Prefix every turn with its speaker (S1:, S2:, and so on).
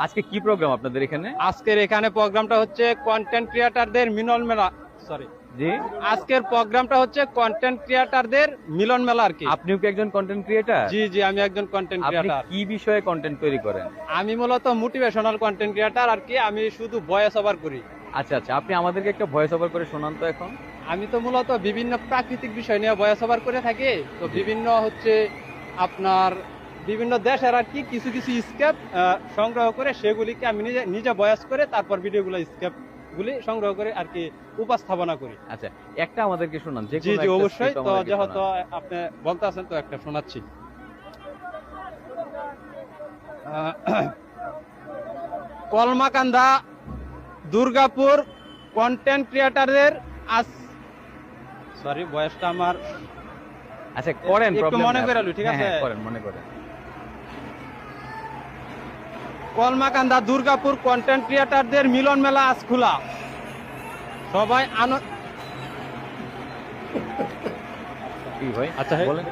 S1: আজকে কি প্রোগ্রাম আপনাদের এখানে?
S2: আজকের এখানে প্রোগ্রামটা হচ্ছে কন্টেন্ট ক্রিয়েটরদের মিলন মেলা। সরি,
S1: জি,
S2: আজকের প্রোগ্রামটা হচ্ছে কন্টেন্ট ক্রিয়েটরদের মিলন মেলা আর কি।
S1: আপনিও কি একজন কন্টেন্ট ক্রিয়েটর?
S2: জি জি, আমি একজন কন্টেন্ট
S1: আপনি
S2: ক্রিয়েটর।
S1: কি বিষয়ে কন্টেন্ট তৈরি করেন?
S2: আমি মূলত মোটিভেশনাল কন্টেন্ট ক্রিয়েটর আর কি। আমি শুধু ভয়েস ওভার করি।
S1: আচ্ছা আচ্ছা, আপনি আমাদেরকে একটা ভয়েস ওভার করে শোনান তো এখন।
S2: আমি তো মূলত বিভিন্ন প্রাকৃতিক বিষয় নিয়ে ভয়েস ওভার করে থাকি। তো বিভিন্ন হচ্ছে আপনার বিভিন্ন দেশের আর কি কিছু কিছু স্কেপ সংগ্রহ করে সেগুলিকে আমি নিজে নিজে ভয়েস করে তারপর ভিডিওগুলো স্কেপ গুলি সংগ্রহ করে আর কি উপস্থাপনা করি।
S1: আচ্ছা, একটা আমাদেরকে শোনান। যে
S2: জি
S1: কোনো
S2: জি,
S1: একটা
S2: অবশ্যই।
S1: script
S2: তো
S1: আমাদেরকে
S2: যেহেতু
S1: শোনান।
S2: আপনি বলতে আছেন তো একটা শোনাচ্ছি। কলমাকান্দা দুর্গাপুর কন্টেন্ট ক্রিয়েটরদের আজ সরি বয়সটা আমার
S1: আচ্ছা করেন,
S2: একটু
S1: problem
S2: মনে
S1: নাই।
S2: করে লই, ঠিক
S1: হ্যাঁ,
S2: আছে?
S1: হ্যাঁ, করেন, মনে করেন।
S2: কলমাকান্দা দুর্গাপুর কন্টেন্ট ক্রিয়েটরদের মিলন মেলা আজ খোলা। সবাই
S1: কি ভাই?
S2: আচ্ছা,
S1: বলেন।